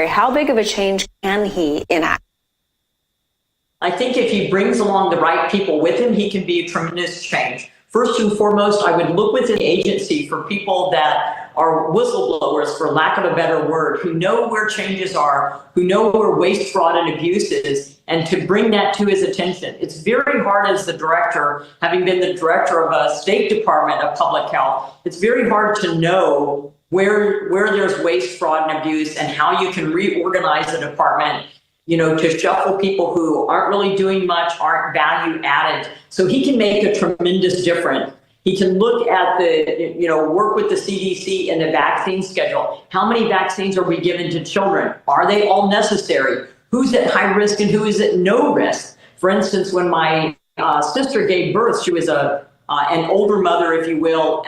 how big of a change can he enact? I think if he brings along the right people with him, he can be a tremendous change. First and foremost, I would look within the agency for people that are whistleblowers, for lack of a better word, who know where changes are, who know where waste, fraud, and abuse is, and to bring that to his attention. It's very hard as the director, having been the director of a state department of public health, it's very hard to know where there's waste, fraud, and abuse, and how you can reorganize the department, to shuffle people who aren't really doing much, aren't value added. So he can make a tremendous difference. He can look at work with the CDC and the vaccine schedule. How many vaccines are we giving to children? Are they all necessary? Who's at high risk and who is at no risk? For instance, when my sister gave birth, she was an older mother, if you will,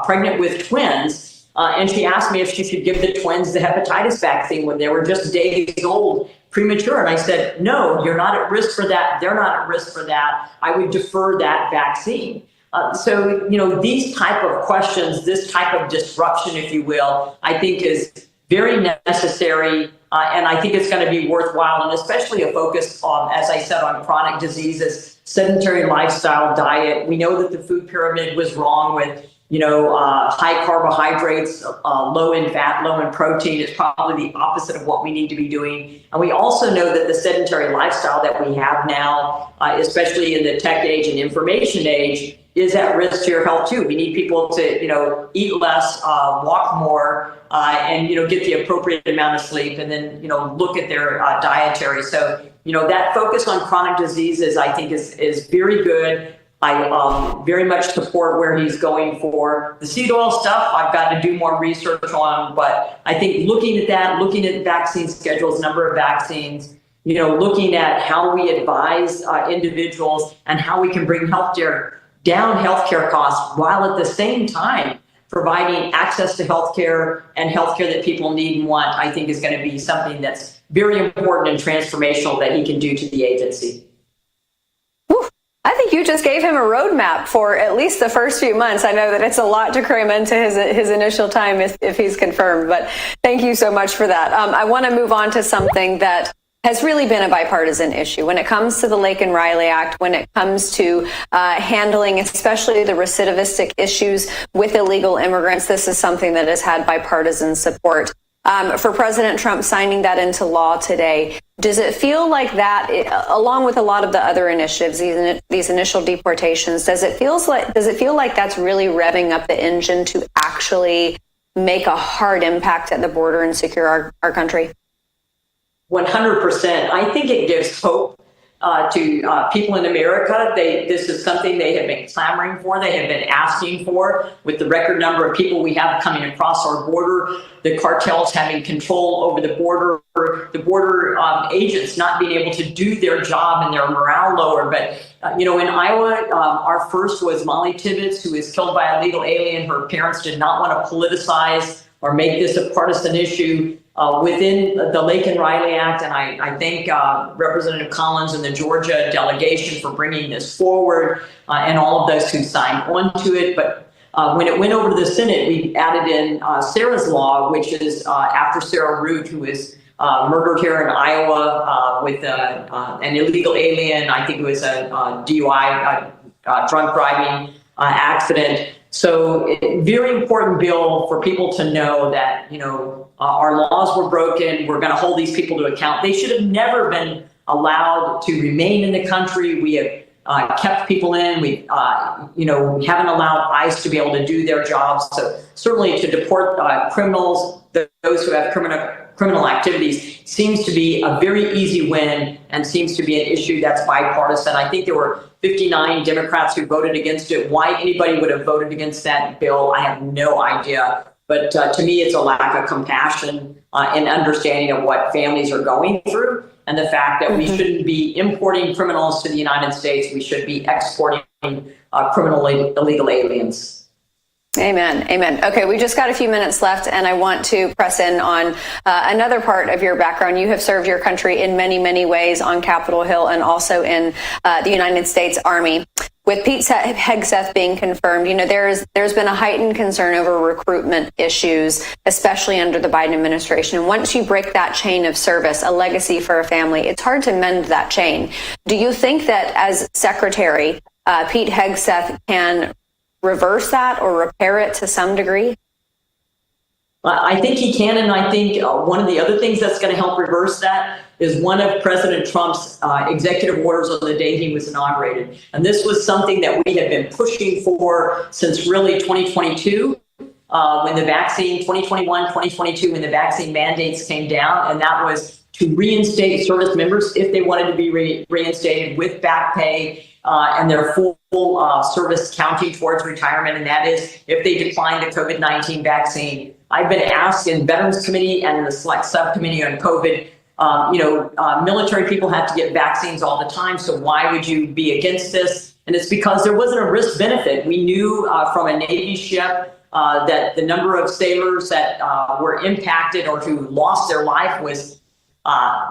pregnant with twins. And she asked me if she should give the twins the hepatitis vaccine when they were just days old, premature. And I said, no, you're not at risk for that. They're not at risk for that. I would defer that vaccine. So, these type of questions, this type of disruption, if you will, I think is very necessary. And I think it's going to be worthwhile, and especially a focus on, as I said, on chronic diseases, sedentary lifestyle, diet. We know that the food pyramid was wrong with high carbohydrates, low in fat, low in protein. Is probably the opposite of what we need to be doing. And we also know that the sedentary lifestyle that we have now, especially in the tech age and information age, is at risk to your health too. We need people to, eat less, walk more, and, get the appropriate amount of sleep, and then, look at their dietary. So, that focus on chronic diseases, I think is very good. I very much support where he's going for. The seed oil stuff, I've got to do more research on, but I think looking at that, looking at vaccine schedules, number of vaccines, looking at how we advise individuals and how we can bring down healthcare costs while at the same time providing access to healthcare and healthcare that people need and want, I think is going to be something that's very important and transformational that he can do to the agency. I think you just gave him a roadmap for at least the first few months. I know that it's a lot to cram into his initial time if he's confirmed, but thank you so much for that. I want to move on to something that has really been a bipartisan issue when it comes to the Laken-Riley Act, when it comes to handling especially the recidivistic issues with illegal immigrants. This is something that has had bipartisan support. For President Trump signing that into law today, does it feel like that, along with a lot of the other initiatives, these initial deportations, does it feel like that's really revving up the engine to actually make a hard impact at the border and secure our country? 100%. I think it gives hope to people in America. This is something they have been clamoring for. They have been asking for. With the record number of people we have coming across our border, the cartels having control over the border agents not being able to do their job and their morale lower. But, in Iowa, our first was Molly Tibbetts, who was killed by a legal alien. Her parents did not want to politicize or make this a partisan issue within the Laken-Riley Act. And I thank Representative Collins and the Georgia delegation for bringing this forward and all of those who signed on to it. But when it went over to the Senate, we added in Sarah's law, which is after Sarah Root, who was murdered here in Iowa with an illegal alien. I think it was a DUI, drunk driving accident. So very important bill for people to know that, our laws were broken. We're going to hold these people to account. They should have never been allowed to remain in the country. We have kept people in. We haven't allowed ICE to be able to do their jobs. So certainly to deport criminals, those who have criminal activities, seems to be a very easy win and seems to be an issue that's bipartisan. I think there were 59 Democrats who voted against it. Why anybody would have voted against that bill, I have no idea. But to me, it's a lack of compassion and understanding of what families are going through, and the fact that we shouldn't be importing criminals to the United States. We should be exporting illegal aliens. Amen. Amen. Okay, we just got a few minutes left, and I want to press in on another part of your background. You have served your country in many, many ways on Capitol Hill and also in the United States Army. with Pete Hegseth being confirmed, there's been a heightened concern over recruitment issues, especially under the Biden administration. And once you break that chain of service, a legacy for a family, it's hard to mend that chain. Do you think that as Secretary, Pete Hegseth can reverse that or repair it to some degree? I think he can, and I think one of the other things that's going to help reverse that is one of President Trump's executive orders on the day he was inaugurated. And this was something that we had been pushing for since really 2022, when the vaccine, 2021, 2022, when the vaccine mandates came down, and that was to reinstate service members if they wanted to be reinstated with back pay and their full service counting towards retirement, and that is if they declined the COVID-19 vaccine. I've been asked in Veterans Committee and in the Select Subcommittee on COVID, military people have to get vaccines all the time, so why would you be against this? And it's because there wasn't a risk benefit. We knew from a Navy ship that the number of sailors that were impacted or who lost their life was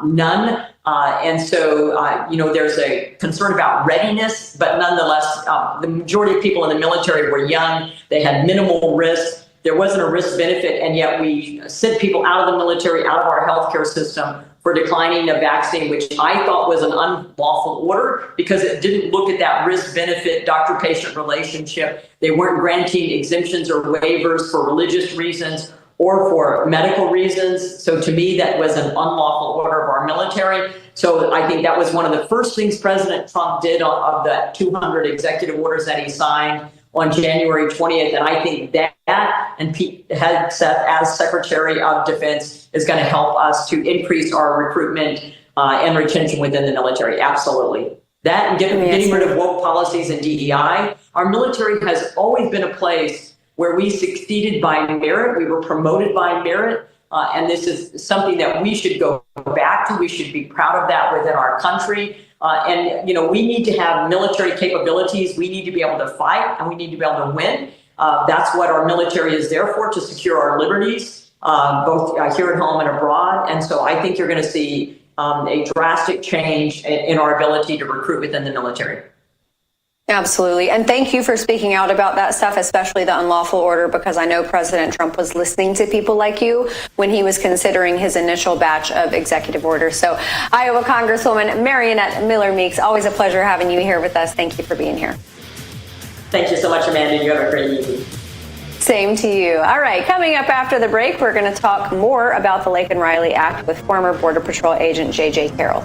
none. And so, there's a concern about readiness, but nonetheless, the majority of people in the military were young. They had minimal risk. There wasn't a risk benefit, and yet we sent people out of the military, out of our healthcare system for declining a vaccine, which I thought was an unlawful order because it didn't look at that risk benefit, doctor-patient relationship. They weren't granting exemptions or waivers for religious reasons or for medical reasons. So to me, that was an unlawful order of our military. So I think that was one of the first things President Trump did of the 200 executive orders that he signed on January 20th. And I think that and Pete Hegseth as Secretary of Defense is going to help us to increase our recruitment and retention within the military. Absolutely. That and getting rid of woke policies and DEI. Our military has always been a place where we succeeded by merit. We were promoted by merit. And this is something that we should go back to. We should be proud of that within our country. And we need to have military capabilities. We need to be able to fight, and we need to be able to win. That's what our military is there for, to secure our liberties, both here at home and abroad. And so I think you're going to see a drastic change in our ability to recruit within the military. Absolutely. And thank you for speaking out about that stuff, especially the unlawful order, because I know President Trump was listening to people like you when he was considering his initial batch of executive orders. So Iowa Congresswoman Marionette Miller Meeks, always a pleasure having you here with us. Thank you for being here. Thank you so much, Amanda. You have a great evening. Same to you. All right, coming up after the break, we're going to talk more about the Laken Riley Act with former Border Patrol agent J.J. Carroll.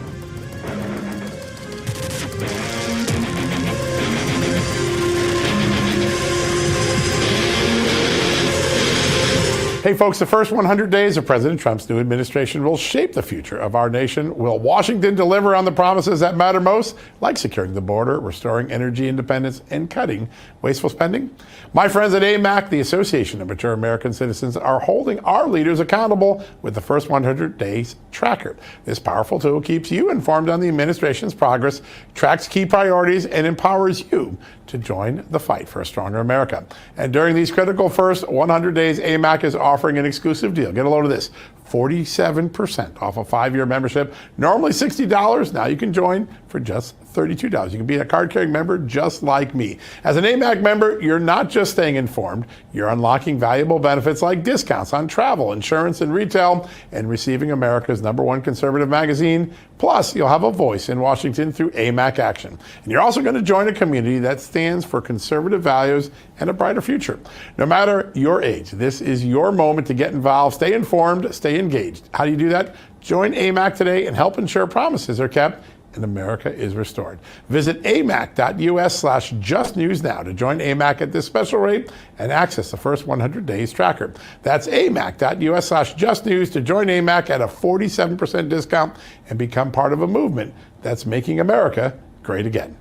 Hey folks, the first 100 days of President Trump's new administration will shape the future of our nation. Will Washington deliver on the promises that matter most, like securing the border, restoring energy independence, and cutting wasteful spending? My friends at AMAC, the Association of Mature American Citizens, are holding our leaders accountable with the first 100 days tracker. This powerful tool keeps you informed on the administration's progress, tracks key priorities, and empowers you to join the fight for a stronger America. And during these critical first 100 days, AMAC is offering an exclusive deal. Get a load of this. 47% off a 5-year membership. Normally $60. Now you can join for just $32. You can be a card-carrying member just like me. As an AMAC member, you're not just staying informed, you're unlocking valuable benefits like discounts on travel, insurance, and retail, and receiving America's #1 conservative magazine. Plus, you'll have a voice in Washington through AMAC Action. And you're also going to join a community that stands for conservative values and a brighter future. No matter your age, this is your moment to get involved, stay informed, stay engaged. How do you do that? Join AMAC today and help ensure promises are kept and America is restored. Visit amac.us/justnews now to join AMAC at this special rate and access the first 100 days tracker. That's amac.us/justnews to join AMAC at a 47% discount and become part of a movement that's making America great again.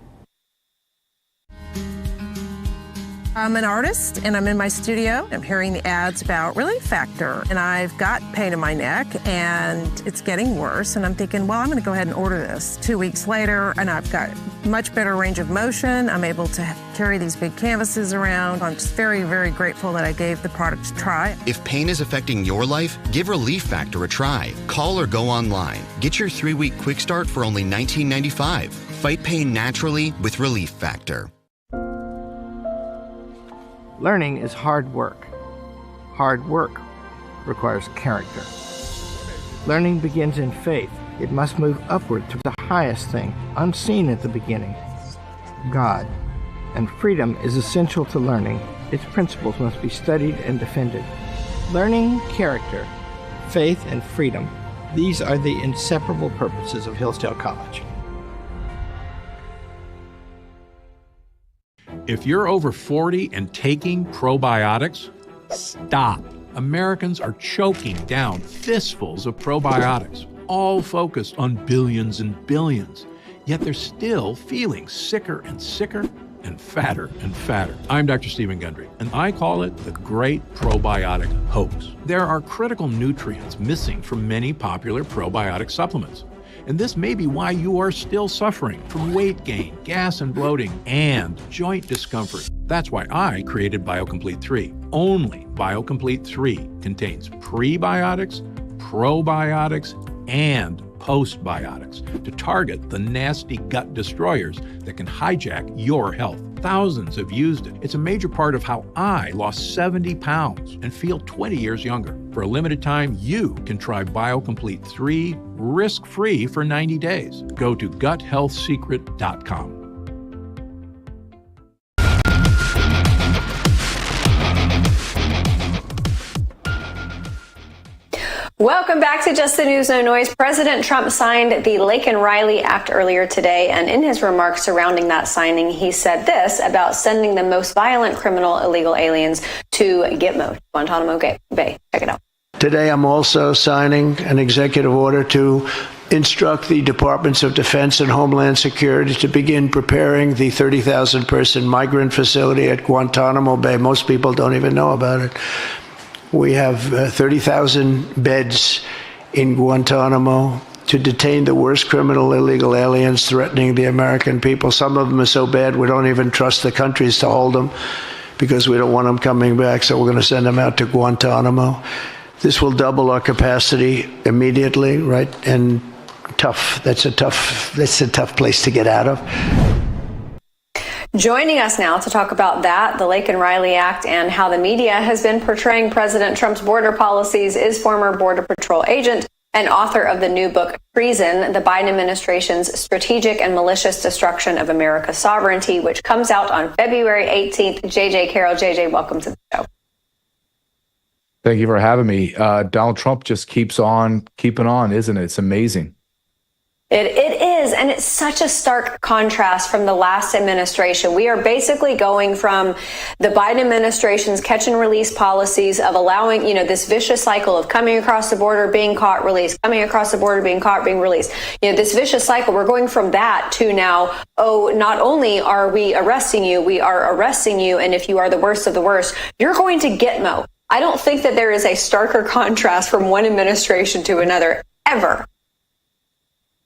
I'm an artist and I'm in my studio. I'm hearing the ads about Relief Factor and I've got pain in my neck and it's getting worse and I'm thinking, well, I'm going to go ahead and order this. 2 weeks later and I've got much better range of motion. I'm able to carry these big canvases around. I'm just very, very grateful that I gave the product a try. If pain is affecting your life, give Relief Factor a try. Call or go online. Get your 3-week quick start for only $19.95. Fight pain naturally with Relief Factor. Learning is hard work. Hard work requires character. Learning begins in faith. It must move upward to the highest thing, unseen at the beginning, God. And freedom is essential to learning. Its principles must be studied and defended. Learning, character, faith, and freedom. These are the inseparable purposes of Hillsdale College. If you're over 40 and taking probiotics, stop. Americans are choking down fistfuls of probiotics, all focused on billions and billions. Yet they're still feeling sicker and sicker and fatter and fatter. I'm Dr. Stephen Gundry, and I call it the Great Probiotic Hoax. There are critical nutrients missing from many popular probiotic supplements. And this may be why you are still suffering from weight gain, gas and bloating, and joint discomfort. That's why I created BioComplete 3. Only BioComplete 3 contains prebiotics, probiotics, and postbiotics to target the nasty gut destroyers that can hijack your health. Thousands have used it. It's a major part of how I lost 70 pounds and feel 20 years younger. For a limited time, you can try BioComplete 3 risk-free for 90 days. Go to guthealthsecret.com. Welcome back to Just the News, No Noise. President Trump signed the Laken-Riley Act earlier today, and in his remarks surrounding that signing, he said this about sending the most violent criminal illegal aliens to Gitmo, Guantanamo Bay. Check it out. Today, I'm also signing an executive order to instruct the Departments of Defense and Homeland Security to begin preparing the 30,000-person migrant facility at Guantanamo Bay. Most people don't even know about it. We have 30,000 beds in Guantanamo to detain the worst criminal illegal aliens threatening the American people. Some of them are so bad we don't even trust the countries to hold them because we don't want them coming back, so we're going to send them out to Guantanamo. This will double our capacity immediately, right? And tough. That's a tough place to get out of. Joining us now to talk about that, the Laken-Riley Act, and how the media has been portraying President Trump's border policies is former Border Patrol agent and author of the new book, Treason, the Biden administration's strategic and malicious destruction of America's sovereignty, which comes out on February 18th. JJ Carroll. JJ, welcome to the show. Thank you for having me. Donald Trump just keeps on keeping on, isn't it? It's amazing. It is, and it's such a stark contrast from the last administration. We are basically going from the Biden administration's catch and release policies of allowing, this vicious cycle of coming across the border, being caught, released, coming across the border, being caught, being released. This vicious cycle, we're going from that to now, not only are we arresting you, we are arresting you, and if you are the worst of the worst, you're going to Gitmo. I don't think that there is a starker contrast from one administration to another, ever.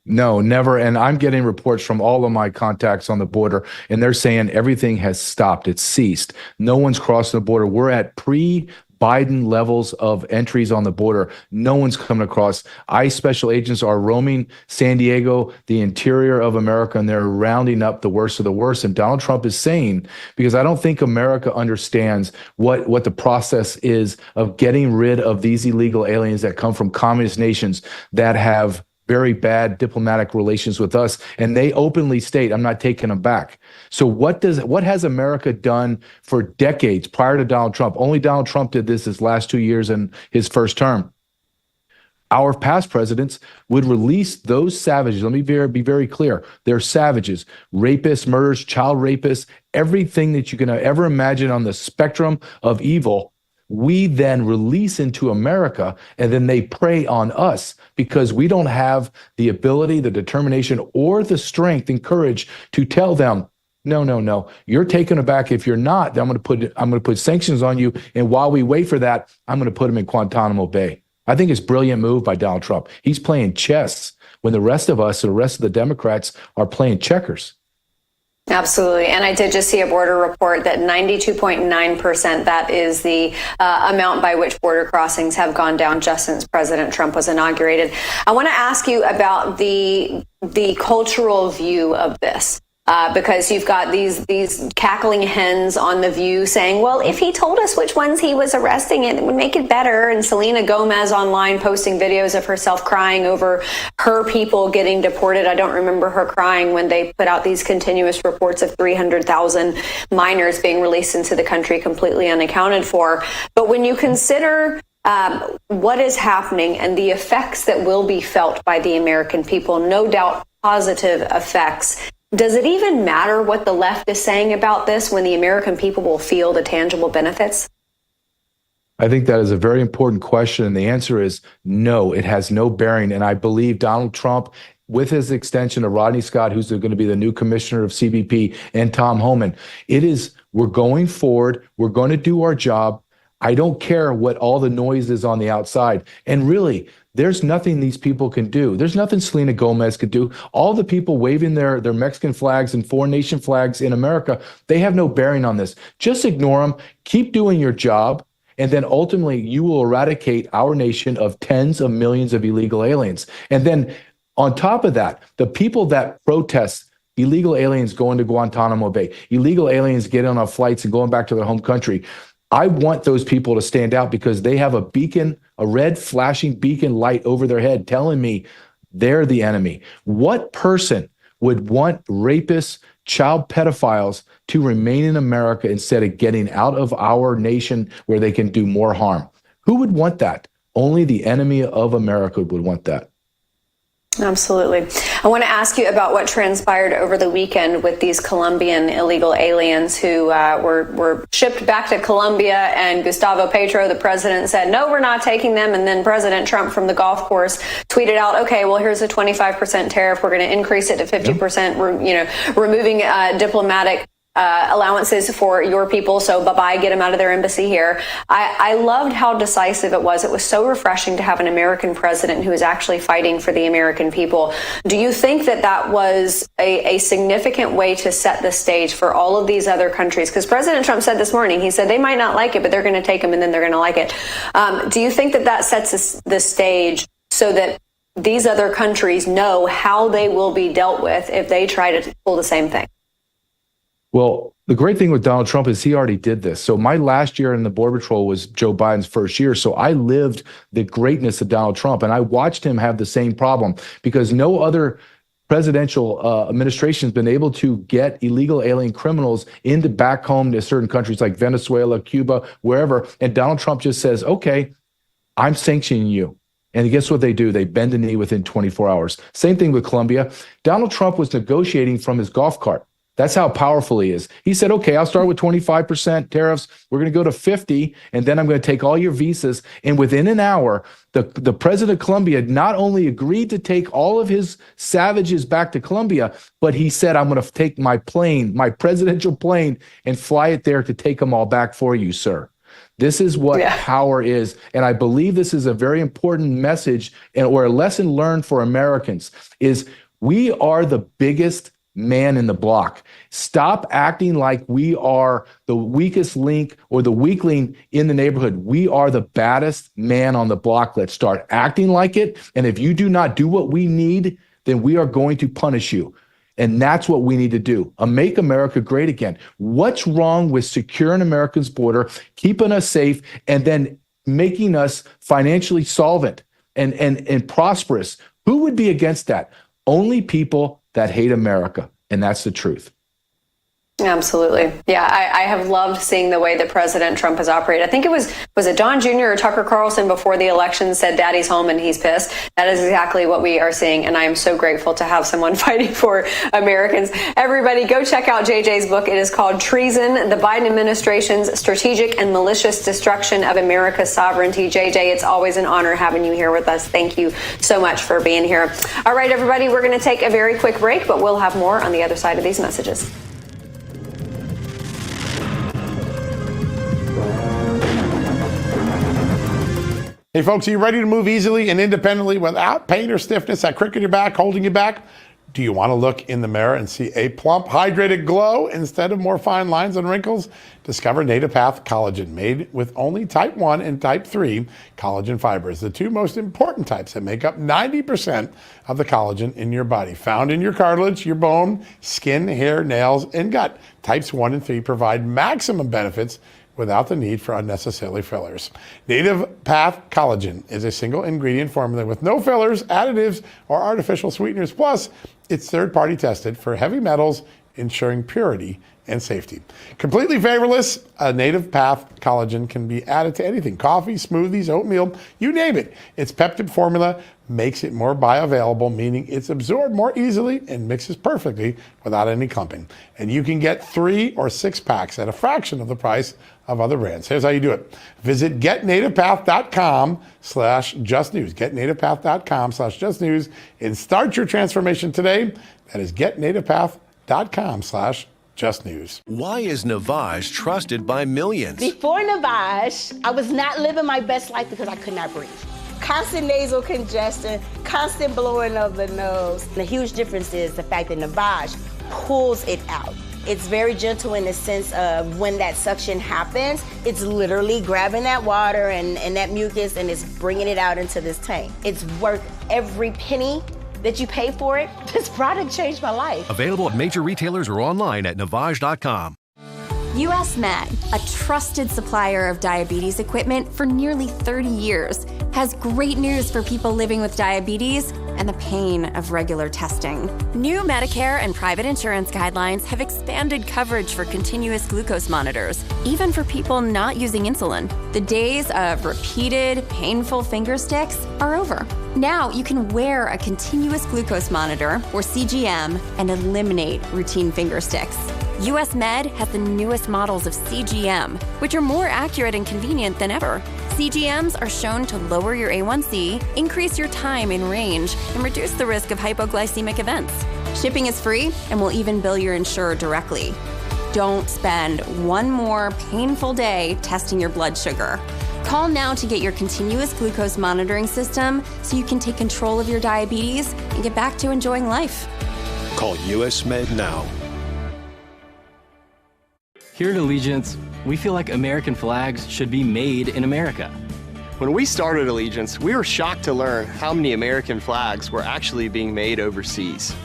No, never. And I'm getting reports from all of my contacts on the border, and they're saying everything has stopped. It's ceased. No one's crossing the border. We're at pre-Biden levels of entries on the border. No one's coming across. ICE special agents are roaming San Diego, the interior of America, and they're rounding up the worst of the worst. And Donald Trump is saying, because I don't think America understands what the process is of getting rid of these illegal aliens that come from communist nations that have very bad diplomatic relations with us, and they openly state, I'm not taking them back. So what has America done for decades prior to Donald Trump? Only Donald Trump did this his last 2 years in his first term. Our past presidents would release those savages. Let me be very clear. They're savages, rapists, murderers, child rapists, everything that you can ever imagine on the spectrum of evil. We then release into America, and then they prey on us because we don't have the ability, the determination, or the strength and courage to tell them, no, you're taken aback. If you're not, then I'm going to put sanctions on you. And while we wait for that, I'm going to put them in Guantanamo Bay. I think it's a brilliant move by Donald Trump. He's playing chess when the rest of us, the rest of the Democrats, are playing checkers. Absolutely. And I did just see a border report that 92.9%, that is the amount by which border crossings have gone down just since President Trump was inaugurated. I want to ask you about the cultural view of this. because you've got these cackling hens on The View saying, well, if he told us which ones he was arresting, it would make it better. And Selena Gomez online posting videos of herself crying over her people getting deported. I don't remember her crying when they put out these continuous reports of 300,000 minors being released into the country completely unaccounted for. But when you consider what is happening and the effects that will be felt by the American people, no doubt positive effects, does it even matter what the left is saying about this when the American people will feel the tangible benefits? I think that is a very important question. And the answer is no, it has no bearing. And I believe Donald Trump, with his extension of Rodney Scott, who's going to be the new commissioner of CBP, and Tom Homan, we're going forward. We're going to do our job. I don't care what all the noise is on the outside. And really, there's nothing these people can do. There's nothing Selena Gomez could do. All the people waving their Mexican flags and foreign nation flags in America, they have no bearing on this. Just ignore them. Keep doing your job. And then ultimately, you will eradicate our nation of tens of millions of illegal aliens. And then on top of that, the people that protest illegal aliens going to Guantanamo Bay, illegal aliens getting on flights and going back to their home country, I want those people to stand out because they have a beacon, a red flashing beacon light over their head telling me they're the enemy. What person would want rapists, child pedophiles to remain in America instead of getting out of our nation where they can do more harm? Who would want that? Only the enemy of America would want that. Absolutely. I want to ask you about what transpired over the weekend with these Colombian illegal aliens who were shipped back to Colombia, and Gustavo Petro, the president, said, no, we're not taking them. And then President Trump from the golf course tweeted out, okay, well, here's a 25% tariff. We're going to increase it to 50%, removing diplomatic allowances for your people. So bye-bye, get them out of their embassy here. I loved how decisive it was. It was so refreshing to have an American president who is actually fighting for the American people. Do you think that that was a significant way to set the stage for all of these other countries? Because President Trump said this morning, he said they might not like it, but they're going to take them and then they're going to like it. Do you think that that sets the stage so that these other countries know how they will be dealt with if they try to pull the same thing? Well, the great thing with Donald Trump is he already did this. So my last year in the Border Patrol was Joe Biden's first year. So I lived the greatness of Donald Trump, and I watched him have the same problem because no other presidential administration has been able to get illegal alien criminals into back home to certain countries like Venezuela, Cuba, wherever. And Donald Trump just says, okay, I'm sanctioning you. And guess what they do? They bend the knee within 24 hours. Same thing with Colombia. Donald Trump was negotiating from his golf cart. That's how powerful he is. He said, okay, I'll start with 25% tariffs. We're going to go to 50, and then I'm going to take all your visas. And within an hour, the president of Colombia not only agreed to take all of his savages back to Colombia, but he said, I'm going to take my plane, my presidential plane, and fly it there to take them all back for you, sir. This is what power is. And I believe this is a very important message or a lesson learned for Americans is we are the biggest man in the block. Stop acting like we are the weakest link or the weakling in the neighborhood. We are the baddest man on the block. Let's start acting like it. And if you do not do what we need, then we are going to punish you. And that's what we need to do. Make America great again. What's wrong with securing America's border, keeping us safe, and then making us financially solvent and prosperous? Who would be against that? Only people that hate America, and that's the truth. Absolutely. Yeah, I have loved seeing the way that President Trump has operated. I think it was it Don Jr. or Tucker Carlson before the election said daddy's home and he's pissed. That is exactly what we are seeing. And I am so grateful to have someone fighting for Americans. Everybody go check out JJ's book. It is called Treason, the Biden administration's strategic and malicious destruction of America's sovereignty. JJ, it's always an honor having you here with us. Thank you so much for being here. All right, everybody, we're going to take a very quick break, but we'll have more on the other side of these messages. Hey folks, are you ready to move easily and independently without pain or stiffness, that crick in your back holding you back? Do you want to look in the mirror and see a plump, hydrated glow instead of more fine lines and wrinkles? Discover Native Path Collagen, made with only type 1 and type 3 collagen fibers, the two most important types that make up 90% of the collagen in your body, found in your cartilage, your bone, skin, hair, nails, and gut. Types 1 and 3 provide maximum benefits without the need for unnecessary fillers. Native Path Collagen is a single ingredient formula with no fillers, additives, or artificial sweeteners. Plus, it's third-party tested for heavy metals, ensuring purity and safety. Completely flavorless, a Native Path Collagen can be added to anything: coffee, smoothies, oatmeal, you name it. Its peptide formula makes it more bioavailable, meaning it's absorbed more easily and mixes perfectly without any clumping. And you can get 3 or 6 packs at a fraction of the price of other brands. Here's how you do it. Visit getnativepath.com/justnews. Getnativepath.com/justnews and start your transformation today. That is getnativepath.com/justnews. Why is Navage trusted by millions? Before Navage, I was not living my best life because I could not breathe. Constant nasal congestion, constant blowing of the nose. The huge difference is the fact that Navage pulls it out. It's very gentle in the sense of when that suction happens, it's literally grabbing that water and that mucus and it's bringing it out into this tank. It's worth every penny that you pay for it. This product changed my life. Available at major retailers or online at Navage.com. US Med, a trusted supplier of diabetes equipment for nearly 30 years, has great news for people living with diabetes and the pain of regular testing. New Medicare and private insurance guidelines have expanded coverage for continuous glucose monitors, even for people not using insulin. The days of repeated, painful finger sticks are over. Now you can wear a continuous glucose monitor, or CGM, and eliminate routine finger sticks. US Med has the newest models of CGM, which are more accurate and convenient than ever. CGMs are shown to lower your A1C, increase your time in range, and reduce the risk of hypoglycemic events. Shipping is free and will even bill your insurer directly. Don't spend one more painful day testing your blood sugar. Call now to get your continuous glucose monitoring system so you can take control of your diabetes and get back to enjoying life. Call US Med now. Here at Allegiance, we feel like American flags should be made in America. When we started Allegiance, we were shocked to learn how many American flags were actually being made overseas.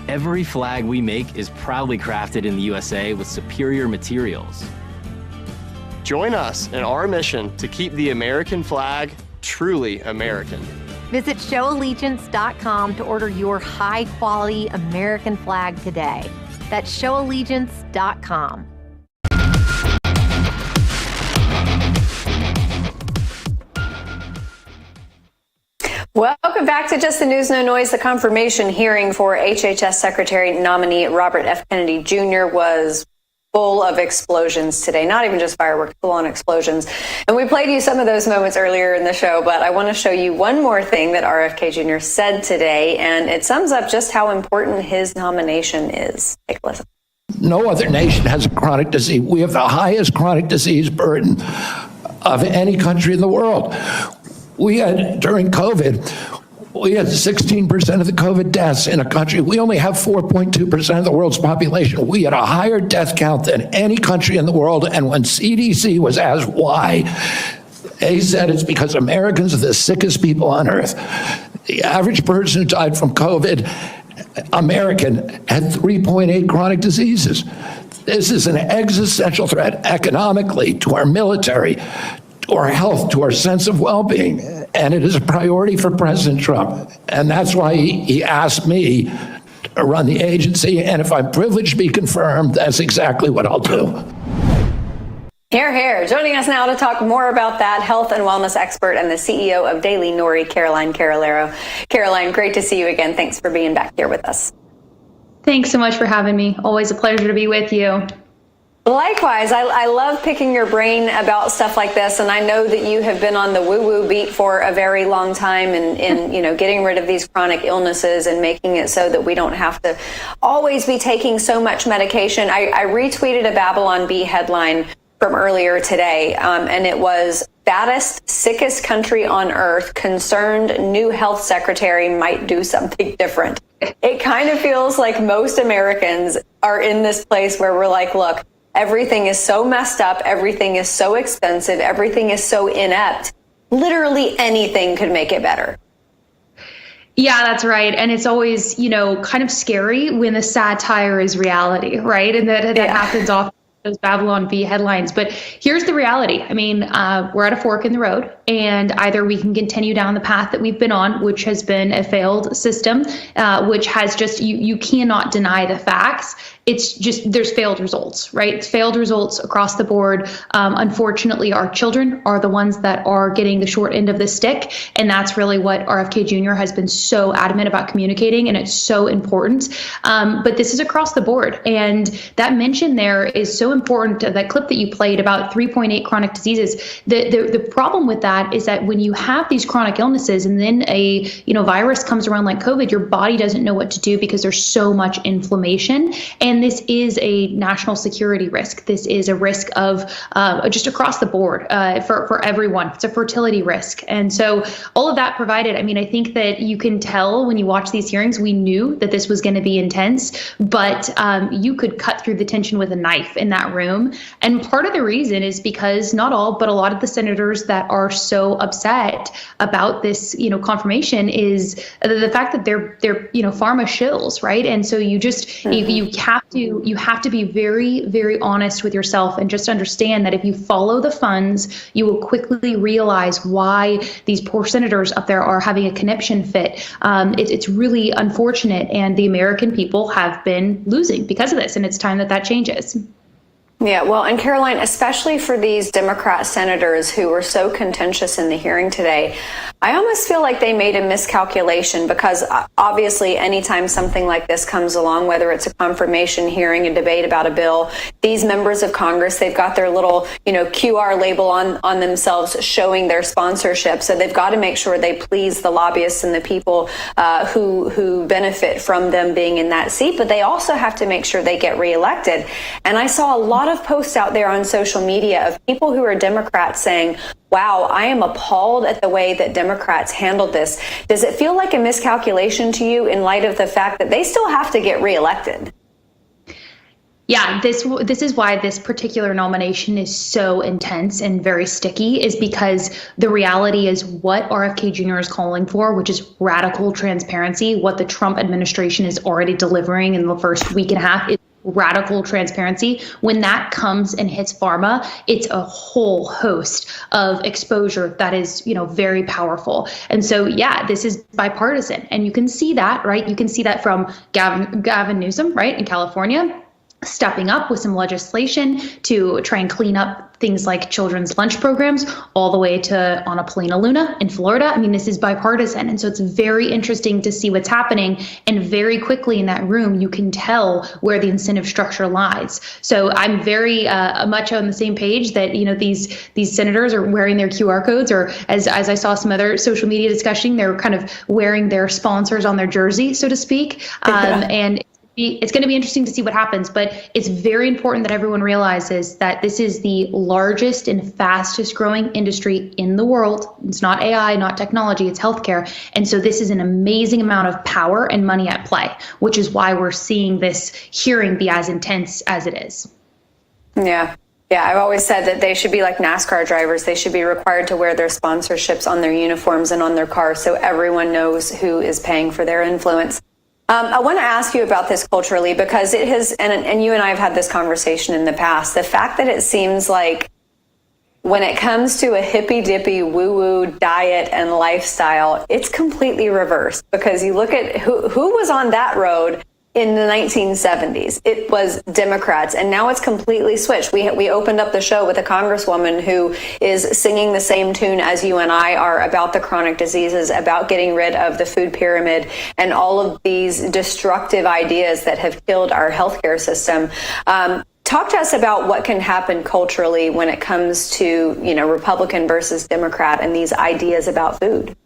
Every flag we make is proudly crafted in the USA with superior materials. Join us in our mission to keep the American flag truly American. Visit showallegiance.com to order your high-quality American flag today. That's showallegiance.com. Welcome back to Just the News, No Noise. The confirmation hearing for HHS Secretary nominee Robert F. Kennedy Jr. was full of explosions today. Not even just fireworks, full-on explosions. And we played you some of those moments earlier in the show, but I want to show you one more thing that RFK Jr. said today, and it sums up just how important his nomination is. Take a listen. No other nation has a chronic disease. We have the highest chronic disease burden of any country in the world. We had, during COVID, we had 16% of the COVID deaths in a country. We only have 4.2% of the world's population. We had a higher death count than any country in the world. And when CDC was asked why, they said it's because Americans are the sickest people on earth. The average person who died from COVID, American, had 3.8 chronic diseases. This is an existential threat economically, to our military, to our health, to our sense of well-being, and it is a priority for President Trump. And that's why he asked me to run the agency, and if I'm privileged to be confirmed, that's exactly what I'll do. Hear, hear. Joining us now to talk more about that, health and wellness expert and the CEO of Daily Nori, Caroline Carolero. Caroline, great to see you again. Thanks for being back here with us. Thanks so much for having me. Always a pleasure to be with you. Likewise, I love picking your brain about stuff like this, and I know that you have been on the woo-woo beat for a very long time in getting rid of these chronic illnesses and making it so that we don't have to always be taking so much medication. I retweeted a Babylon Bee headline from earlier today, and it was fattest, sickest country on earth, concerned new health secretary might do something different. It kind of feels like most Americans are in this place where we're like, look, everything is so messed up, everything is so expensive, everything is so inept. Literally anything could make it better. Yeah, that's right. And it's always, kind of scary when the satire is reality, right? And that happens often. Those Babylon Bee headlines. But here's the reality. I mean, we're at a fork in the road, and either we can continue down the path that we've been on, which has been a failed system, which has just, you cannot deny the facts. It's just, there's failed results, right? It's failed results across the board. Unfortunately, our children are the ones that are getting the short end of the stick. And that's really what RFK Jr. has been so adamant about communicating. And it's so important. But this is across the board. And that mention there is so important. That clip that you played about 3.8 chronic diseases. The problem with that is that when you have these chronic illnesses and then a virus comes around like COVID, your body doesn't know what to do because there's so much inflammation. And this is a national security risk. This is a risk of just across the board for everyone. It's a fertility risk. And so all of that provided, I mean, I think that you can tell when you watch these hearings, we knew that this was going to be intense, but you could cut through the tension with a knife in that room. And part of the reason is because not all, but a lot of the senators that are so upset about this, confirmation is the fact that they're pharma shills, right? And so you just, you have to be very, very honest with yourself and just understand that if you follow the funds, you will quickly realize why these poor senators up there are having a conniption fit. It's really unfortunate, and the American people have been losing because of this, and it's time that changes. Yeah, well, and Caroline, especially for these Democrat senators who were so contentious in the hearing today, I almost feel like they made a miscalculation, because obviously anytime something like this comes along, whether it's a confirmation hearing, a debate about a bill, these members of Congress, they've got their little, QR label on themselves showing their sponsorship. So they've got to make sure they please the lobbyists and the people who benefit from them being in that seat. But they also have to make sure they get reelected. And I saw a lot of posts out there on social media of people who are Democrats saying, wow, I am appalled at the way that Democrats handled this. Does it feel like a miscalculation to you in light of the fact that they still have to get reelected? Yeah, this is why this particular nomination is so intense and very sticky, is because the reality is what RFK Jr. is calling for, which is radical transparency. What the Trump administration is already delivering in the first week and a half is radical transparency. When that comes and hits pharma, it's a whole host of exposure that is, very powerful. And so, yeah, this is bipartisan, and you can see that, right? You can see that from Gavin Newsom, right, in California, stepping up with some legislation to try and clean up things like children's lunch programs, all the way to Ana Paulina Luna in Florida. I mean, this is bipartisan. And so it's very interesting to see what's happening. And very quickly in that room, you can tell where the incentive structure lies. So I'm very much on the same page that, these senators are wearing their QR codes, or as I saw some other social media discussion, they're kind of wearing their sponsors on their jersey, so to speak. And it's going to be interesting to see what happens, but it's very important that everyone realizes that this is the largest and fastest growing industry in the world. It's not AI, not technology, it's healthcare. And so this is an amazing amount of power and money at play, which is why we're seeing this hearing be as intense as it is. Yeah. Yeah, I've always said that they should be like NASCAR drivers. They should be required to wear their sponsorships on their uniforms and on their cars so everyone knows who is paying for their influence. I want to ask you about this culturally, because it has, and you and I have had this conversation in the past, the fact that it seems like when it comes to a hippy-dippy woo-woo diet and lifestyle, it's completely reversed, because you look at who was on that road in the 1970s. It was Democrats, and now it's completely switched. We opened up the show with a congresswoman who is singing the same tune as you and I are about the chronic diseases, about getting rid of the food pyramid and all of these destructive ideas that have killed our healthcare system. Talk to us about what can happen culturally when it comes to, Republican versus Democrat and these ideas about food.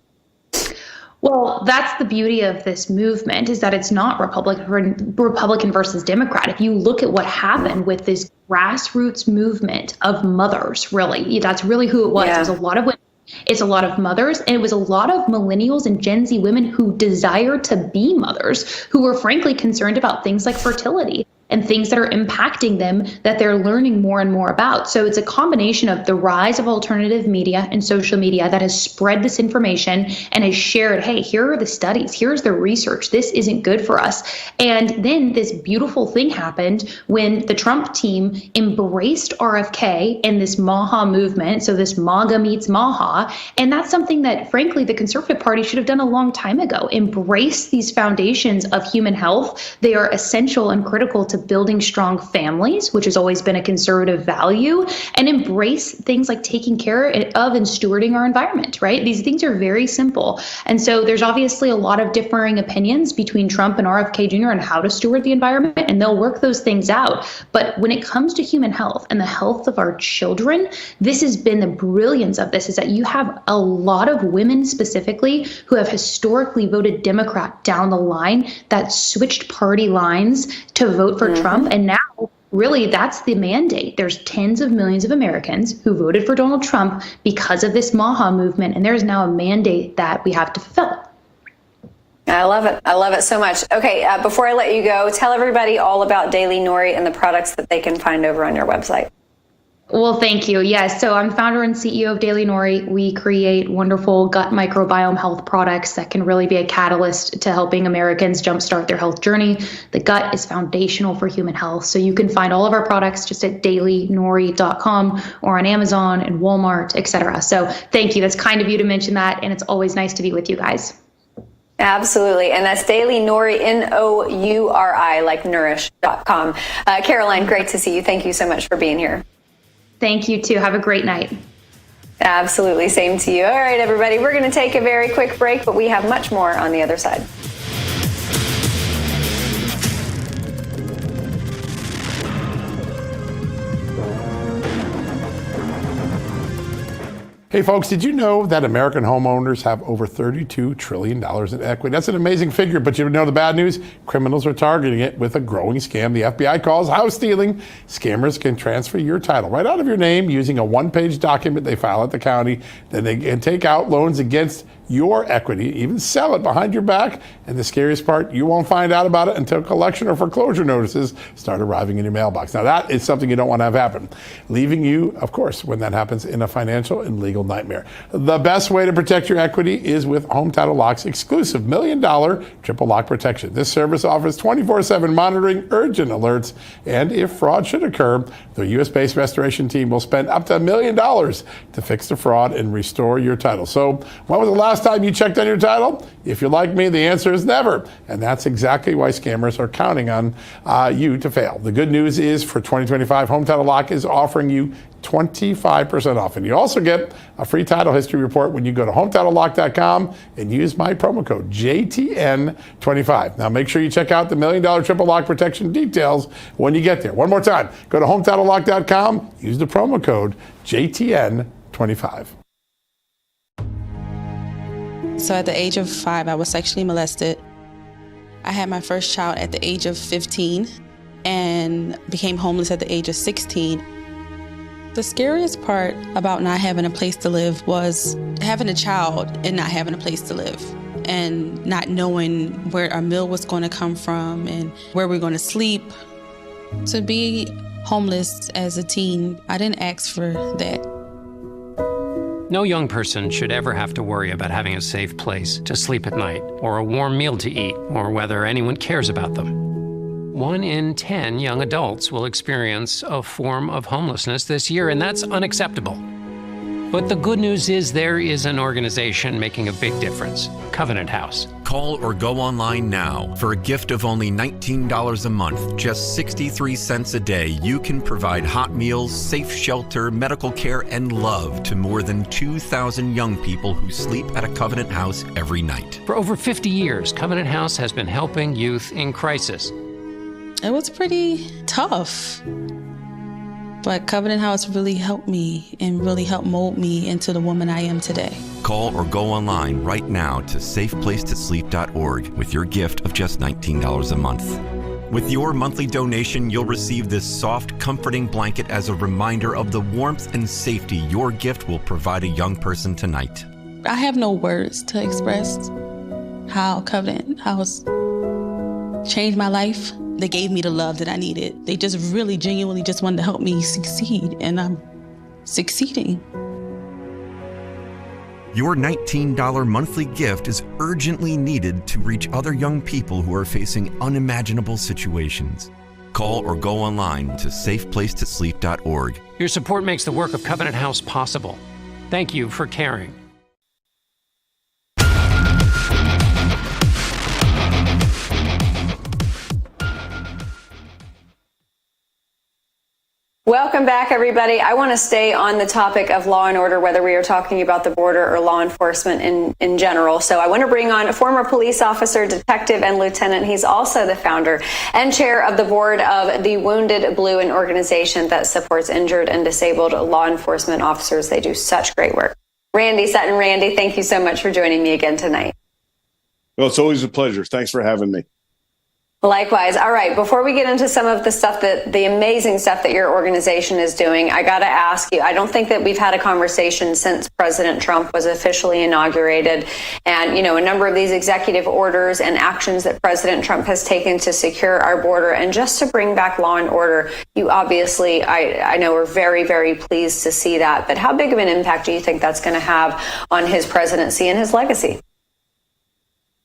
Well, that's the beauty of this movement, is that it's not Republican versus Democrat. If you look at what happened with this grassroots movement of mothers, really, that's really who it was. Yeah. It was a lot of women. It's a lot of mothers, and it was a lot of millennials and Gen Z women who desire to be mothers, who were frankly concerned about things like fertility and things that are impacting them that they're learning more and more about. So it's a combination of the rise of alternative media and social media that has spread this information and has shared, hey, here are the studies, here's the research, this isn't good for us. And then this beautiful thing happened when the Trump team embraced RFK and this MAHA movement, so this MAGA meets MAHA, and that's something that, frankly, the Conservative Party should have done a long time ago. Embrace these foundations of human health. They are essential and critical to building strong families, which has always been a conservative value, and embrace things like taking care of and stewarding our environment, right? These things are very simple. And so there's obviously a lot of differing opinions between Trump and RFK Jr. on how to steward the environment, and they'll work those things out. But when it comes to human health and the health of our children, this has been the brilliance of this, is that you have a lot of women specifically who have historically voted Democrat down the line that switched party lines to vote for Trump. And now, really, that's the mandate. There's tens of millions of Americans who voted for Donald Trump because of this MAHA movement, and there's now a mandate that we have to fulfill. I love it. I love it so much. Okay, before I let you go, tell everybody all about Daily Nori and the products that they can find over on your website. Well, thank you. Yes. So I'm founder and CEO of Daily Nori. We create wonderful gut microbiome health products that can really be a catalyst to helping Americans jumpstart their health journey. The gut is foundational for human health. So you can find all of our products just at dailynori.com or on Amazon and Walmart, etc. So thank you. That's kind of you to mention that. And it's always nice to be with you guys. Absolutely. And that's Daily Nori, Nouri, like nourish.com. Caroline, great to see you. Thank you so much for being here. Thank you too. Have a great night. Absolutely. Same to you. All right, everybody. We're going to take a very quick break, but we have much more on the other side. Hey folks, did you know that American homeowners have over $32 trillion in equity? That's an amazing figure, but you know the bad news? Criminals are targeting it with a growing scam the FBI calls house stealing. Scammers can transfer your title right out of your name using a one-page document they file at the county. Then they can take out loans against your equity, even sell it behind your back. And the scariest part, you won't find out about it until collection or foreclosure notices start arriving in your mailbox. Now that is something you don't want to have happen, leaving you, of course, when that happens, in a financial and legal nightmare. The best way to protect your equity is with Home Title Lock's exclusive $1 million triple lock protection. This service offers 24/7 monitoring, urgent alerts, and if fraud should occur, the U.S.-based restoration team will spend up to $1 million to fix the fraud and restore your title. So when was the last time you checked on your title? If you're like me, the answer is never. And that's exactly why scammers are counting on you to fail. The good news is for 2025, Home Title Lock is offering you 25% off. And you also get a free title history report when you go to HometitleLock.com and use my promo code JTN25. Now make sure you check out the $1 million triple lock protection details when you get there. One more time, go to HometitleLock.com, use the promo code JTN25. So at the age of 5, I was sexually molested. I had my first child at the age of 15 and became homeless at the age of 16. The scariest part about not having a place to live was having a child and not having a place to live and not knowing where our meal was going to come from and where we're going to sleep. To be homeless as a teen, I didn't ask for that. No young person should ever have to worry about having a safe place to sleep at night, or a warm meal to eat, or whether anyone cares about them. 1 in 10 young adults will experience a form of homelessness this year, and that's unacceptable. But the good news is there is an organization making a big difference, Covenant House. Call or go online now. For a gift of only $19 a month, just 63 cents a day, you can provide hot meals, safe shelter, medical care, and love to more than 2,000 young people who sleep at a Covenant House every night. For over 50 years, Covenant House has been helping youth in crisis. It was pretty tough But Covenant House really helped me and really helped mold me into the woman I am today. Call or go online right now to safeplacetosleep.org with your gift of just $19 a month. With your monthly donation, you'll receive this soft, comforting blanket as a reminder of the warmth and safety your gift will provide a young person tonight. I have no words to express how Covenant House changed my life. They gave me the love that I needed. They just really genuinely just wanted to help me succeed, and I'm succeeding. Your $19 monthly gift is urgently needed to reach other young people who are facing unimaginable situations. Call or go online to safeplacetosleep.org. Your support makes the work of Covenant House possible. Thank you for caring. Welcome back, everybody. I want to stay on the topic of law and order, whether we are talking about the border or law enforcement in general. So I want to bring on a former police officer, detective, and lieutenant. He's also the founder and chair of the board of the Wounded Blue, an organization that supports injured and disabled law enforcement officers. They do such great work. Randy Sutton. Randy, thank you so much for joining me again tonight. Well, it's always a pleasure. Thanks for having me. Likewise. All right. Before we get into some of the amazing stuff that your organization is doing, I got to ask you, I don't think that we've had a conversation since President Trump was officially inaugurated. And, a number of these executive orders and actions that President Trump has taken to secure our border and just to bring back law and order, you obviously, I know, are very, very pleased to see that. But how big of an impact do you think that's going to have on his presidency and his legacy?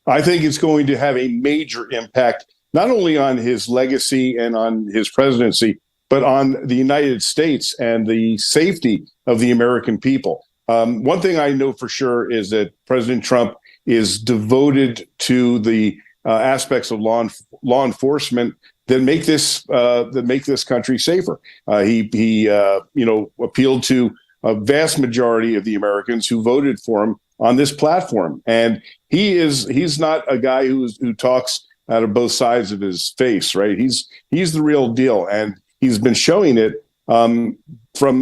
I think it's going to have a major impact, not only on his legacy and on his presidency, but on the United States and the safety of the American people. One thing I know for sure is that President Trump is devoted to the aspects of law enforcement that make this country safer. He appealed to a vast majority of the Americans who voted for him on this platform, and he's not a guy who talks out of both sides of his face, right? He's the real deal, and he's been showing it from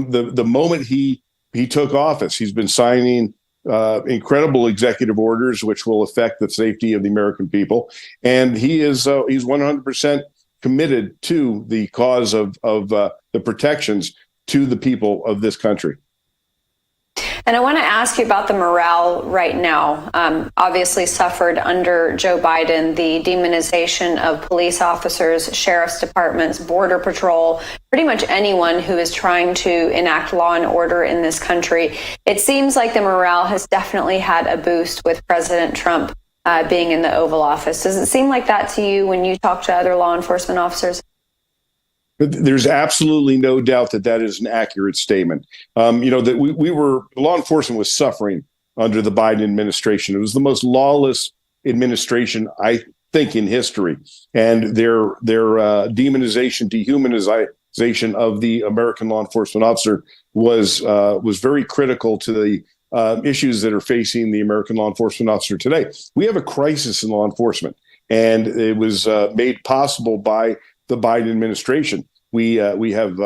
the moment he took office. He's been signing incredible executive orders which will affect the safety of the American people, and he's 100% committed to the cause of the protections to the people of this country. And I want to ask you about the morale right now. Obviously suffered under Joe Biden, the demonization of police officers, sheriff's departments, border patrol, pretty much anyone who is trying to enact law and order in this country. It seems like the morale has definitely had a boost with President Trump being in the Oval Office. Does it seem like that to you when you talk to other law enforcement officers? There's absolutely no doubt that is an accurate statement. That law enforcement was suffering under the Biden administration. It was the most lawless administration, I think, in history. And their demonization, dehumanization of the American law enforcement officer was very critical to the issues that are facing the American law enforcement officer today. We have a crisis in law enforcement, and it was made possible by the Biden administration. We have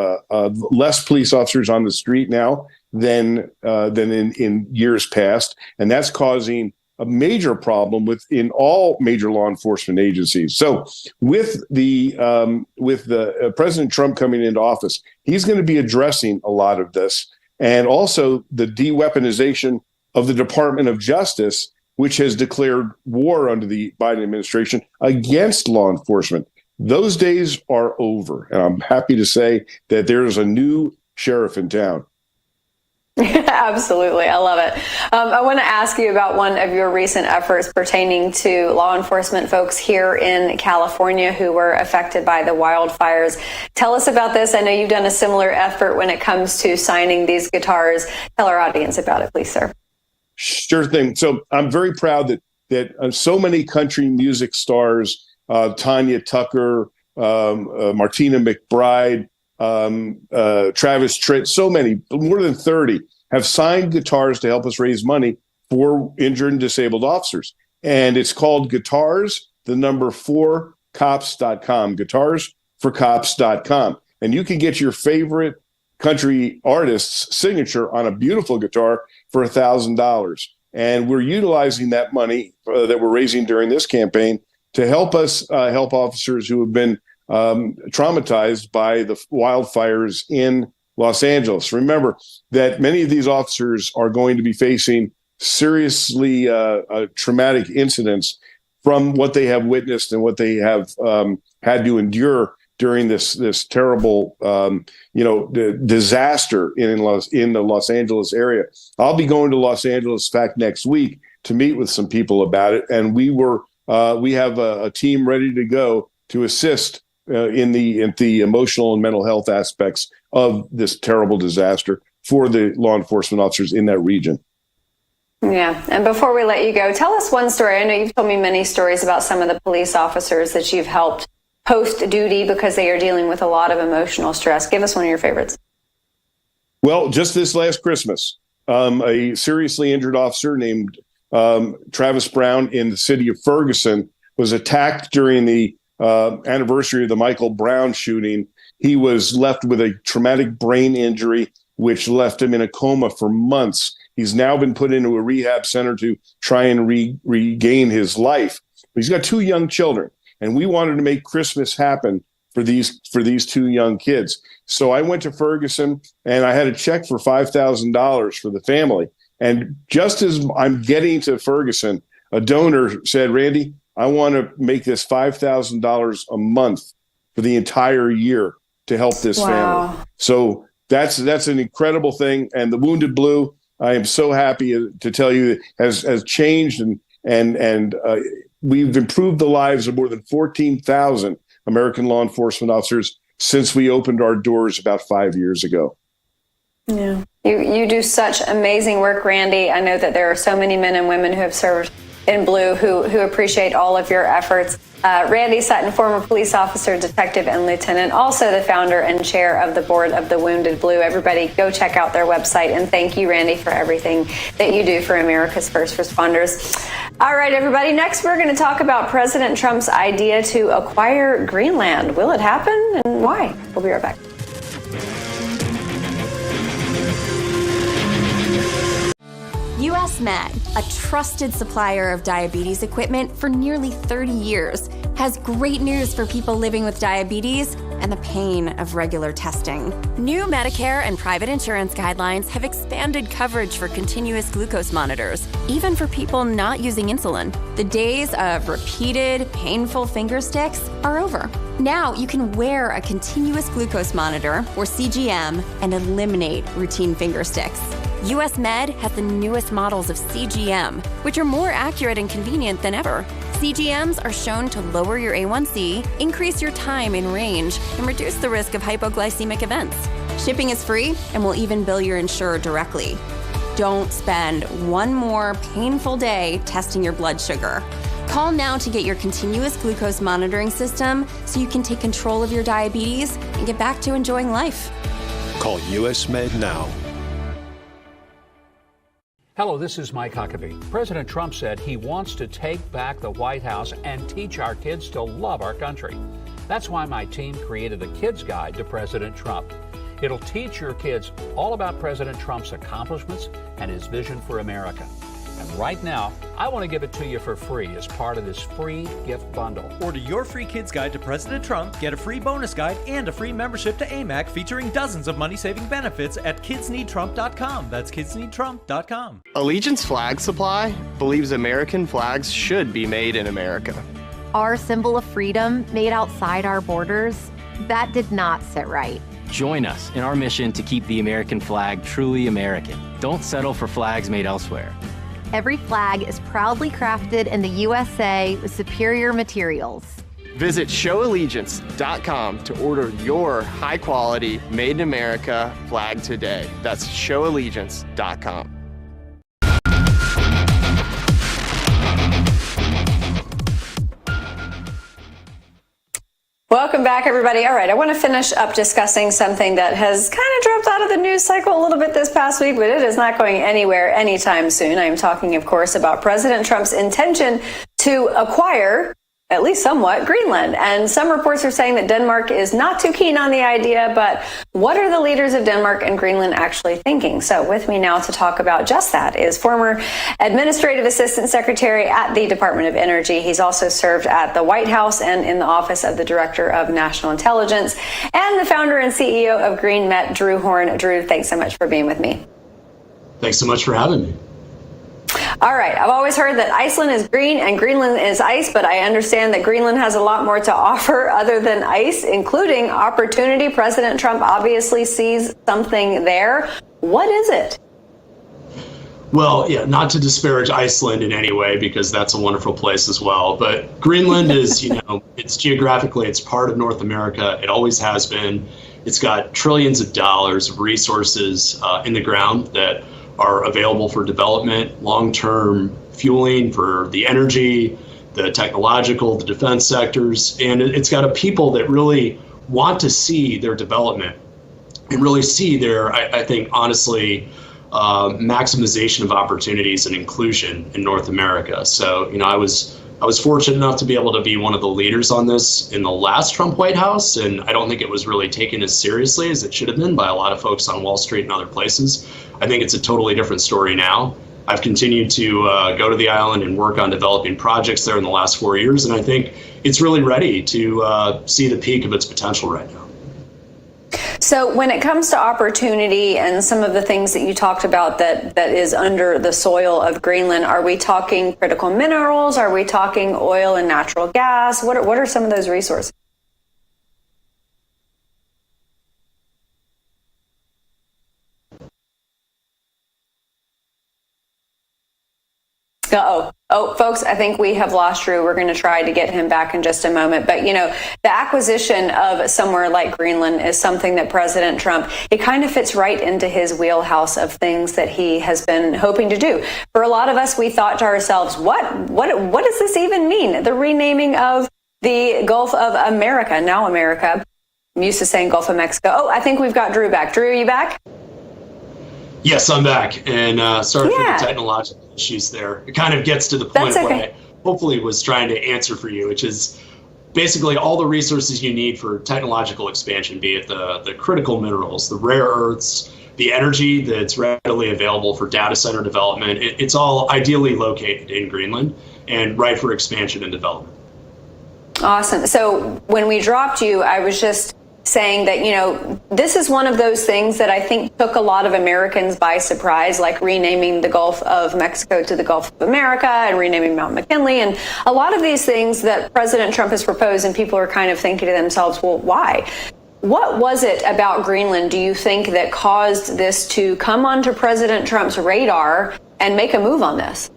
less police officers on the street now than in years past, and that's causing a major problem in all major law enforcement agencies. So, with the President Trump coming into office, he's going to be addressing a lot of this, and also the de-weaponization of the Department of Justice, which has declared war under the Biden administration against law enforcement. Those days are over, and I'm happy to say that there's a new sheriff in town. Absolutely. I love it. I want to ask you about one of your recent efforts pertaining to law enforcement folks here in California who were affected by the wildfires. Tell us about this. I know you've done a similar effort when it comes to signing these guitars. Tell our audience about it, please, sir. Sure thing. So I'm very proud that so many country music stars, Tanya Tucker, Martina McBride, Travis Tritt, so many, more than 30, have signed guitars to help us raise money for injured and disabled officers. And it's called Guitars, 4cops.com, guitarsforcops.com. And you can get your favorite country artist's signature on a beautiful guitar for $1,000. And we're utilizing that money that we're raising during this campaign to help us help officers who have been traumatized by the wildfires in Los Angeles. Remember that many of these officers are going to be facing seriously traumatic incidents from what they have witnessed and what they have had to endure during this terrible, disaster in the Los Angeles area. I'll be going to Los Angeles, in fact, next week to meet with some people about it, and we have a team ready to go to assist in the emotional and mental health aspects of this terrible disaster for the law enforcement officers in that region. Yeah. And before we let you go, tell us one story. I know you've told me many stories about some of the police officers that you've helped post duty because they are dealing with a lot of emotional stress. Give us one of your favorites. Well, just this last Christmas, a seriously injured officer named Travis Brown in the city of Ferguson was attacked during the anniversary of the Michael Brown shooting. He was left with a traumatic brain injury, which left him in a coma for months. He's now been put into a rehab center to try and regain his life. But he's got two young children, and we wanted to make Christmas happen for these two young kids. So I went to Ferguson, and I had a check for $5,000 for the family. And just as I'm getting to Ferguson, a donor said, "Randy, I want to make this $5,000 a month for the entire year to help this family." So that's an incredible thing. And the Wounded Blue, I am so happy to tell you, has changed and we've improved the lives of more than 14,000 American law enforcement officers since we opened our doors about 5 years ago. Yeah, you do such amazing work, Randy. I know that there are so many men and women who have served in blue who appreciate all of your efforts. Randy Sutton, former police officer, detective, and lieutenant, also the founder and chair of the board of the Wounded Blue. Everybody go check out their website, and thank you, Randy, for everything that you do for America's first responders. All right, everybody, next we're going to talk about President Trump's idea to acquire Greenland. Will it happen, and why? We'll be right back. US Med, a trusted supplier of diabetes equipment for nearly 30 years, has great news for people living with diabetes and the pain of regular testing. New Medicare and private insurance guidelines have expanded coverage for continuous glucose monitors, even for people not using insulin. The days of repeated, painful finger sticks are over. Now you can wear a continuous glucose monitor, or CGM, and eliminate routine finger sticks. US Med has the newest models of CGM, which are more accurate and convenient than ever. CGMs are shown to lower your A1C, increase your time in range, and reduce the risk of hypoglycemic events. Shipping is free, and will even bill your insurer directly. Don't spend one more painful day testing your blood sugar. Call now to get your continuous glucose monitoring system so you can take control of your diabetes and get back to enjoying life. Call US Med now. Hello, this is Mike Huckabee. President Trump said he wants to take back the White House and teach our kids to love our country. That's why my team created a Kids Guide to President Trump. It'll teach your kids all about President Trump's accomplishments and his vision for America. And right now, I want to give it to you for free as part of this free gift bundle. Order your free Kids Guide to President Trump, get a free bonus guide, and a free membership to AMAC featuring dozens of money-saving benefits at kidsneedtrump.com. That's kidsneedtrump.com. Allegiance Flag Supply believes American flags should be made in America. Our symbol of freedom made outside our borders, that did not sit right. Join us in our mission to keep the American flag truly American. Don't settle for flags made elsewhere. Every flag is proudly crafted in the USA with superior materials. Visit showallegiance.com to order your high-quality, made-in-America flag today. That's showallegiance.com. Welcome back, everybody. All right, I want to finish up discussing something that has kind of dropped out of the news cycle a little bit this past week, but it is not going anywhere anytime soon. I am talking, of course, about President Trump's intention to acquire at least somewhat, Greenland. And some reports are saying that Denmark is not too keen on the idea, but what are the leaders of Denmark and Greenland actually thinking? So with me now to talk about just that is former Administrative Assistant Secretary at the Department of Energy. He's also served at the White House and in the Office of the Director of National Intelligence, and the founder and CEO of GreenNet, Drew Horn. Drew, thanks so much for being with me. Thanks so much for having me. All right. I've always heard that Iceland is green and Greenland is ice, but I understand that Greenland has a lot more to offer other than ice, including opportunity. President Trump obviously sees something there. What is it? Well, yeah, not to disparage Iceland in any way, because that's a wonderful place as well. But Greenland is, it's geographically, it's part of North America. It always has been. It's got trillions of dollars of resources in the ground that are available for development, long-term fueling for the energy, the technological, the defense sectors. And it's got a people that really want to see their development and really see their, I think, honestly, maximization of opportunities and inclusion in North America. So, I was fortunate enough to be able to be one of the leaders on this in the last Trump White House, and I don't think it was really taken as seriously as it should have been by a lot of folks on Wall Street and other places. I think it's a totally different story now. I've continued to go to the island and work on developing projects there in the last 4 years, and I think it's really ready to see the peak of its potential right now. So when it comes to opportunity and some of the things that you talked about that is under the soil of Greenland, are we talking critical minerals? Are we talking oil and natural gas? What are some of those resources? Oh, folks, I think we have lost Drew. We're going to try to get him back in just a moment. But, the acquisition of somewhere like Greenland is something that President Trump, it kind of fits right into his wheelhouse of things that he has been hoping to do. For a lot of us, we thought to ourselves, what does this even mean? The renaming of the Gulf of America, now America. I'm used to saying Gulf of Mexico. Oh, I think we've got Drew back. Drew, are you back? Yes, I'm back, and sorry for the technological issues there. It kind of gets to the point what I hopefully was trying to answer for you, which is basically all the resources you need for technological expansion, be it the critical minerals, the rare earths, the energy that's readily available for data center development. It's all ideally located in Greenland and right for expansion and development. Awesome. So when we dropped you, I was just saying that, this is one of those things that I think took a lot of Americans by surprise, like renaming the Gulf of Mexico to the Gulf of America and renaming Mount McKinley. And a lot of these things that President Trump has proposed, and people are kind of thinking to themselves, well, why? What was it about Greenland, do you think, that caused this to come onto President Trump's radar and make a move on this?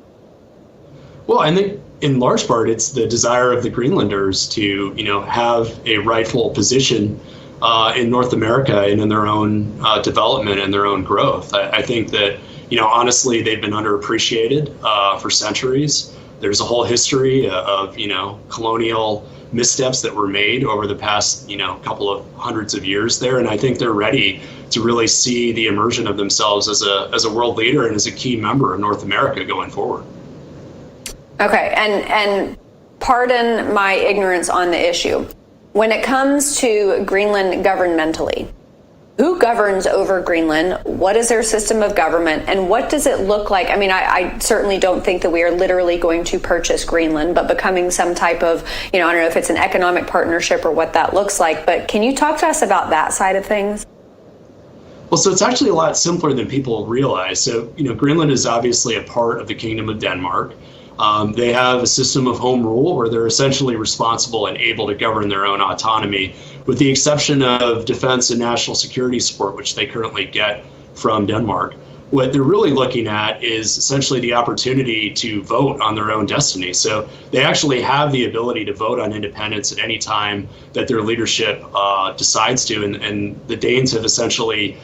Well, I think in large part, it's the desire of the Greenlanders to, have a rightful position in North America and in their own development and their own growth. I think that, honestly, they've been underappreciated for centuries. There's a whole history of, colonial missteps that were made over the past, couple of hundreds of years there. And I think they're ready to really see the immersion of themselves as a world leader and as a key member of North America going forward. Okay, and pardon my ignorance on the issue. When it comes to Greenland governmentally, who governs over Greenland? What is their system of government? And what does it look like? I mean, I certainly don't think that we are literally going to purchase Greenland, but becoming some type of, I don't know if it's an economic partnership or what that looks like. But can you talk to us about that side of things? Well, so it's actually a lot simpler than people realize. So, Greenland is obviously a part of the Kingdom of Denmark. They have a system of home rule where they're essentially responsible and able to govern their own autonomy, with the exception of defense and national security support, which they currently get from Denmark. What they're really looking at is essentially the opportunity to vote on their own destiny. So they actually have the ability to vote on independence at any time that their leadership decides to. And the Danes have essentially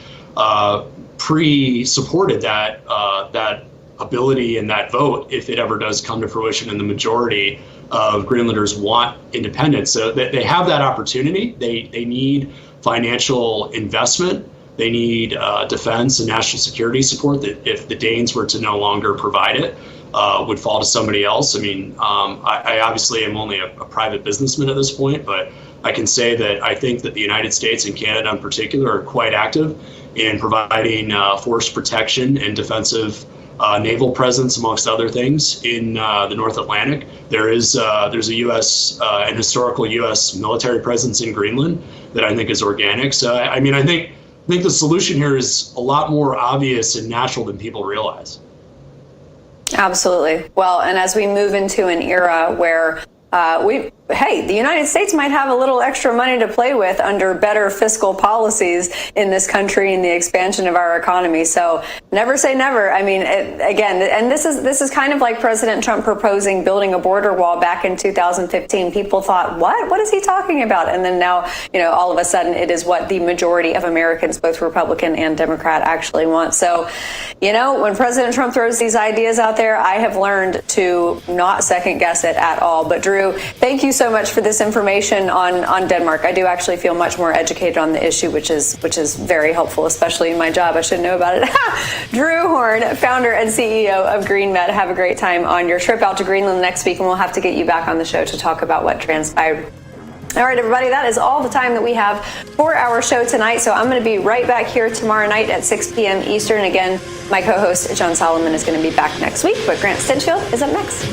pre-supported that ability and that vote if it ever does come to fruition and the majority of Greenlanders want independence. So they have that opportunity. They need financial investment. They need defense and national security support that if the Danes were to no longer provide it. would fall to somebody else. I mean, I obviously am only a private businessman at this point, but I can say that I think that the United States and Canada in particular are quite active in providing force protection and defensive naval presence, amongst other things, in the North Atlantic. There's a U.S. and historical U.S. military presence in Greenland that I think is organic. So I mean, I think the solution here is a lot more obvious and natural than people realize. Absolutely. Well, and as we move into an era where the United States might have a little extra money to play with under better fiscal policies in this country and the expansion of our economy. So never say never. I mean, this is kind of like President Trump proposing building a border wall back in 2015. People thought, what is he talking about? And then now, all of a sudden it is what the majority of Americans, both Republican and Democrat, actually want. So, when President Trump throws these ideas out there, I have learned to not second guess it at all. But Drew, thank you so much for this information on Denmark. I do actually feel much more educated on the issue, which is very helpful, especially in my job. I should know about it. Drew Horn, founder and CEO of GreenMed. Have a great time on your trip out to Greenland next week, and we'll have to get you back on the show to talk about what transpired. All right, everybody, that is all the time that we have for our show tonight. So I'm going to be right back here tomorrow night at 6 p.m. Eastern. Again, my co-host, John Solomon, is going to be back next week, but Grant Stinchfield is up next.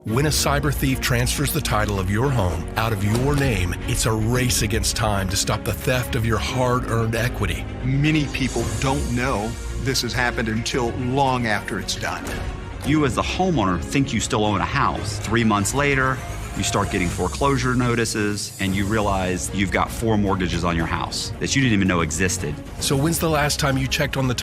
When a cyber thief transfers the title of your home out of your name, it's a race against time to stop the theft of your hard-earned equity. Many people don't know this has happened until long after it's done. You as the homeowner think you still own a house. 3 months later, you start getting foreclosure notices and you realize you've got 4 mortgages on your house that you didn't even know existed. So when's the last time you checked on the